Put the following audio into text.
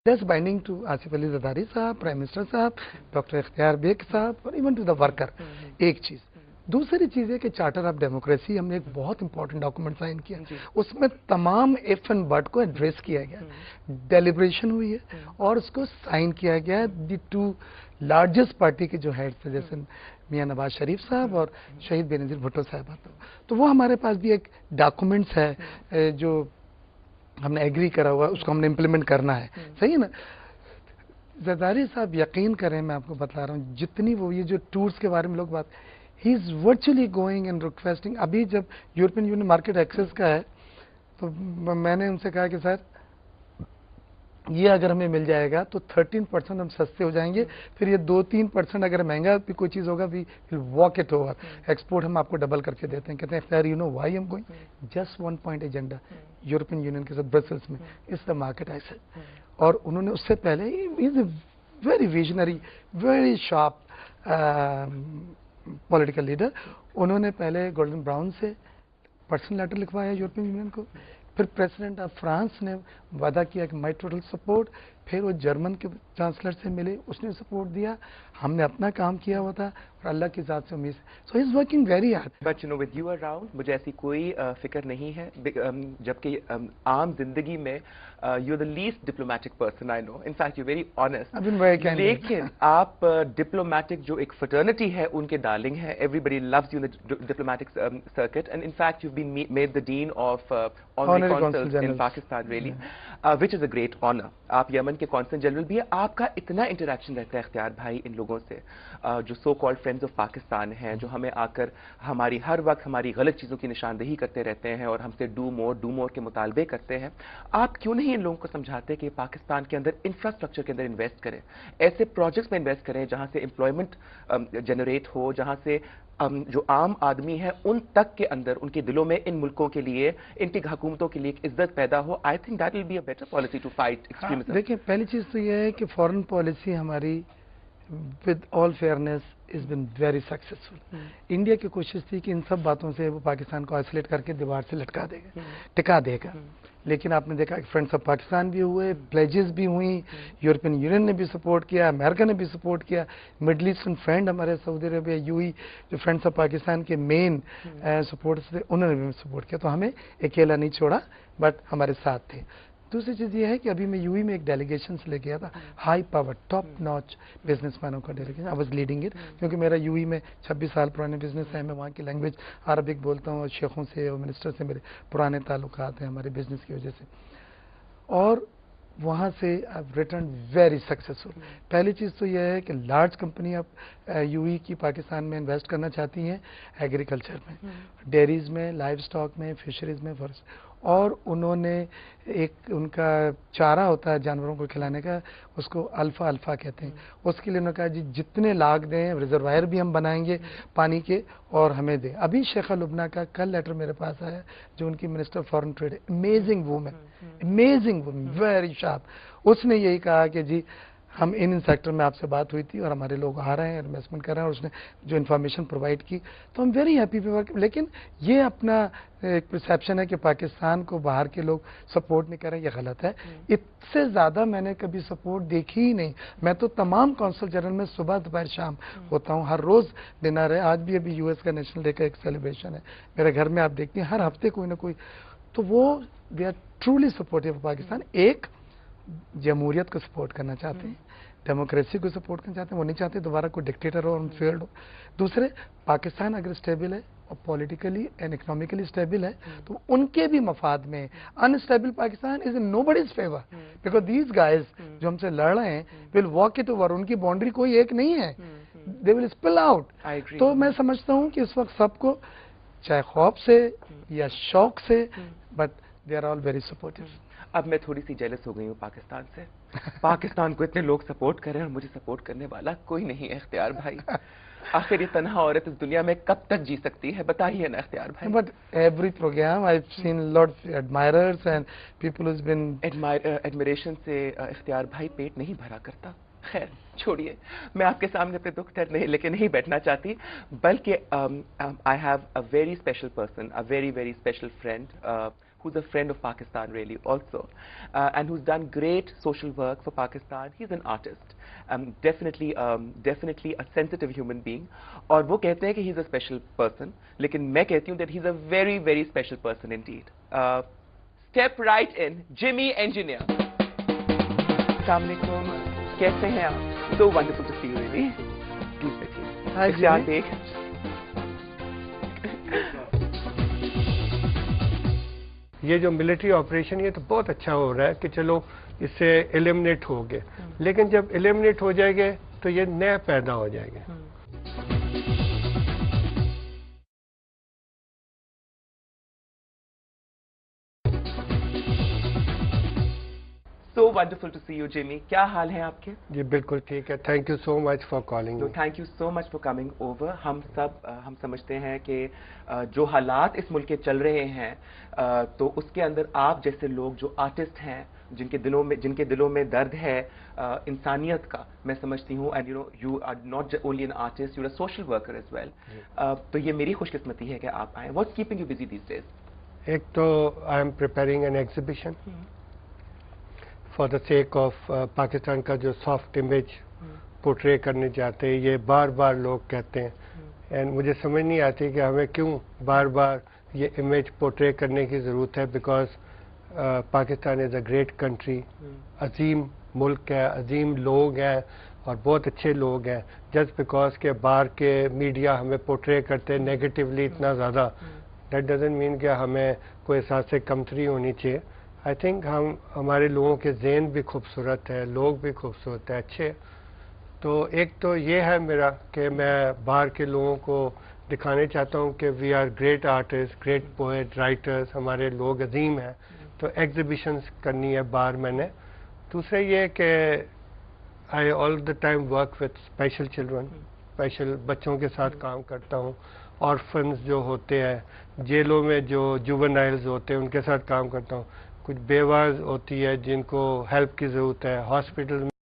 That's binding to Asif Ali Zardari साहब, prime minister साहब, doctor इख्तियार बेग साहब और इवन टू द वर्कर। एक चीज, दूसरी चीज है कि चार्टर ऑफ डेमोक्रेसी हमने एक बहुत इंपॉर्टेंट डॉक्यूमेंट साइन किया, उसमें तमाम इफ एंड बट को एड्रेस किया गया, डेलिब्रेशन हुई है और उसको साइन किया गया है दी टू लार्जेस्ट पार्टी के जो हेड्स थे, जैसे मियां नवाज शरीफ साहब और शहीद बेनजीर भुट्टो साहब। तो वो हमारे पास भी एक डॉक्यूमेंट्स है जो हमने एग्री करा हुआ, उसको हमने इम्प्लीमेंट करना है। सही है ना जरदारी साहब, यकीन करें मैं आपको बता रहा हूँ, जितनी वो ये जो टूर्स के बारे में लोग बात, he is virtually going and requesting. अभी जब यूरोपियन यूनियन मार्केट एक्सेस का है तो मैंने उनसे कहा कि सर ये अगर हमें मिल जाएगा तो 13% हम सस्ते हो जाएंगे, फिर ये 2-3% अगर महंगा भी कोई चीज होगा we will walk it over, export हम आपको डबल करके देते हैं। कहते हैं यार you know why I am going, just one point agenda European Union के साथ ब्रसेल्स में, इज द मार्केट एक्सेस। और उन्होंने उससे पहले is a very visionary, very sharp political leader, उन्होंने पहले गोल्डन ब्राउन से पर्सनल लेटर लिखवाया यूरोपियन यूनियन को, फिर प्रेसिडेंट ऑफ फ्रांस ने वादा किया कि माई टोटल सपोर्ट, फिर वो जर्मन के चांसलर से मिले, उसने सपोर्ट दिया, हमने अपना काम किया हुआ था और अल्लाह की ज़ात से उम्मीद। So he is working very hard. But you know with you around मुझे ऐसी कोई फिक्र नहीं है, जबकि आम जिंदगी में you are the least diplomatic person I know, in fact you very honest, लेकिन आप डिप्लोमेटिक जो एक फ्रेटर्निटी है उनके डार्लिंग है, everybody loves you in the diplomatic circuit and in fact you been made the dean of honorary consuls in Pakistan really, which is a great honour. आप Yemen के consul general भी है, आपका इतना इंटरेक्शन रहता है इख्तियार भाई इन लोगों से जो so called friends of Pakistan हैं, जो हमें आकर हमारी हर वक्त हमारी गलत चीज़ों की निशानदेही करते रहते हैं और हमसे डू मोर के मुतालबे करते हैं। आप क्यों नहीं इन लोगों को समझाते कि पाकिस्तान के अंदर इंफ्रास्ट्रक्चर के अंदर इन्वेस्ट करें, ऐसे प्रोजेक्ट्स में इन्वेस्ट करें जहां से एम्प्लॉयमेंट जनरेट हो, जहां से जो आम आदमी है उन तक के अंदर, उनके दिलों में इन मुल्कों के लिए, इनकी हुकूमतों के लिए एक इज्जत पैदा हो। I think that will be a better policy to fight extremism. देखिए पहली चीज तो यह है कि फॉरेन पॉलिसी हमारी with all fairness is been very successful. India की कोशिश थी कि इन सब बातों से वो पाकिस्तान को आइसोलेट करके दीवार से लटका देगा, टिका देगा, लेकिन आपने देखा कि फ्रेंड्स ऑफ पाकिस्तान भी हुए, प्लेजेस भी हुई, यूरोपियन यूनियन ने भी सपोर्ट किया, अमेरिका ने भी सपोर्ट किया, मिडल ईस्टर्न फ्रेंड हमारे सऊदी अरबिया यूएई जो फ्रेंड्स ऑफ पाकिस्तान के मेन सपोर्टर्स थे उन्होंने भी सपोर्ट किया, तो हमें अकेला नहीं छोड़ा बट हमारे साथ थे। दूसरी चीज ये है कि अभी मैं यूएई में एक डेलीगेशन से लेके गया था, हाई पावर टॉप नॉच बिजनेसमैनों का delegation, I was leading it, क्योंकि मेरा यूएई में 26 साल पुराने बिजनेस है, मैं वहाँ की लैंग्वेज अरबिक बोलता हूँ और शेखों से और मिनिस्टर से मेरे पुराने ताल्लुकात हैं हमारे बिजनेस की वजह से, और वहाँ से आई रिटर्न वेरी सक्सेसफुल। पहली चीज़ तो यह है कि लार्ज कंपनी अब यूएई की पाकिस्तान में इन्वेस्ट करना चाहती हैं एग्रीकल्चर में, डेयरीज में, लाइव स्टॉक में, फिशरीज में, फॉरेस्ट, और उन्होंने एक उनका चारा होता है जानवरों को खिलाने का, उसको अल्फा कहते हैं, उसके लिए उन्होंने कहा जी जितने लाख दें, रिजर्वायर भी हम बनाएंगे पानी के और हमें दें। अभी शेखा लुबना का कल लेटर मेरे पास आया जो उनकी मिनिस्टर फॉरेन ट्रेड है, अमेजिंग वुमन, वेरी शार्प, उसने यही कहा कि जी हम इन सेक्टर में आपसे बात हुई थी और हमारे लोग आ रहे हैं, इन्वेस्टमेंट कर रहे हैं, और उसने जो इन्फॉर्मेशन प्रोवाइड की तो हम वेरी हैप्पी। लेकिन ये अपना एक परसेप्शन है कि पाकिस्तान को बाहर के लोग सपोर्ट नहीं कर रहे, ये गलत है। इससे ज़्यादा मैंने कभी सपोर्ट देखी ही नहीं। मैं तो तमाम कौंसल जनरल में सुबह दोपहर शाम होता हूँ, हर रोज़ डिनर है, आज भी अभी यूएस का नेशनल डे का एक सेलिब्रेशन है मेरे घर में, आप देखती हैं हर हफ्ते कोई ना कोई, तो वो we are truly supportive of Pakistan. एक जमहूरियत को सपोर्ट करना चाहते हैं, डेमोक्रेसी को सपोर्ट करना चाहते हैं, वो नहीं चाहते दोबारा कोई डिक्टेटर हो और फेल्ड हो। दूसरे, पाकिस्तान अगर स्टेबल है और पॉलिटिकली एंड इकोनॉमिकली स्टेबल है तो उनके भी मफाद में, unstable Pakistan is in nobody's favour, because these guys जो हमसे लड़ रहे हैं विल वॉक इट ओवर, उनकी बाउंड्री कोई एक नहीं है, दे विल स्पिल आउट। तो मैं समझता हूँ कि इस वक्त सबको चाहे खौफ से या शौक से, but they are all very supportive. अब मैं थोड़ी सी जेलस हो गई हूँ पाकिस्तान से। पाकिस्तान को इतने लोग सपोर्ट कर रहे हैं और मुझे सपोर्ट करने वाला कोई नहीं है इख्तियार भाई। आखिर ये तन्हा औरत इस दुनिया में कब तक जी सकती है, बताइए ना इख्तियार भाई। But every program I have seen lot of admirers and people has been admiration से इख्तियार भाई पेट नहीं भरा करता। खैर छोड़िए, मैं आपके सामने अपने दुख दर्द लेके नहीं बैठना चाहती, बल्कि I have a very special person, a very very special friend, who's a friend of Pakistan really also, and who's done great social work for Pakistan. He's an artist, definitely a sensitive human being. اور وہ کہتے ہیں کہ he's a special person, لیکن میں کہتی ہوں that he's a very, very special person indeed. Step right in, Jimmy Engineer. السلام علیکم, کیسے ہیں آپ؟ So wonderful to see you really. Please بیٹھیے. Hi Jimmy. یہ جو ملٹری آپریشن یہ تو بہت اچھا ہو رہا ہے کہ چلو اس سے ایلیمنیٹ ہو گئے, لیکن جب ایلیمنیٹ ہو جائے گے تو یہ نئے پیدا ہو جائیں گے. So wonderful to see you, Jimmy. کیا حال ہیں آپ کے؟ جی بالکل ٹھیک ہے. Thank you so much for calling. Thank you so much for coming over. ہم سمجھتے ہیں کہ جو حالات اس ملک کے چل رہے ہیں تو اس کے اندر آپ جیسے لوگ جو آرٹسٹ ہیں, جن کے دلوں میں درد ہے انسانیت کا, میں سمجھتی ہوں, and you are not only an artist, you are a social worker as well. تو یہ میری خوش قسمتی ہے کہ آپ آئیں. What's keeping you busy these days? ایک تو I am preparing an exhibition for the sake of Pakistan کا جو سافٹ امیج پورٹرے کرنے چاہتے ہیں, یہ بار بار لوگ کہتے ہیں, اینڈ مجھے سمجھ نہیں آتی کہ ہمیں کیوں بار بار یہ امیج پورٹرے کرنے کی ضرورت ہے, because Pakistan is a great country, عظیم ملک ہے, عظیم لوگ ہیں اور بہت اچھے لوگ ہیں. جسٹ بیکاز کہ باہر کے میڈیا ہمیں پورٹرے کرتے ہیں نیگیٹیولی اتنا زیادہ, دیٹ ڈزنٹ مین کہ ہمیں کوئی احساس کمتری ہونی چاہیے. آئی تھنک ہمارے لوگوں کے ذہن بھی خوبصورت ہے, لوگ بھی خوبصورت ہیں, اچھے. تو ایک تو یہ ہے میرا کہ میں باہر کے لوگوں کو دکھانے چاہتا ہوں کہ we are great artist, great poet, writers, ہمارے لوگ عظیم ہیں. تو ایگزیبیشنس کرنی ہے باہر میں نے. دوسرا یہ کہ I all the time work with special children, special بچوں کے ساتھ کام کرتا ہوں. آرفنز جو ہوتے ہیں جیلوں میں, جو جوونائلز ہوتے ہیں, ان کے ساتھ کام کرتا ہوں. کچھ بیواز ہوتی ہے جن کو ہیلپ کی ضرورت ہے, ہاسپٹل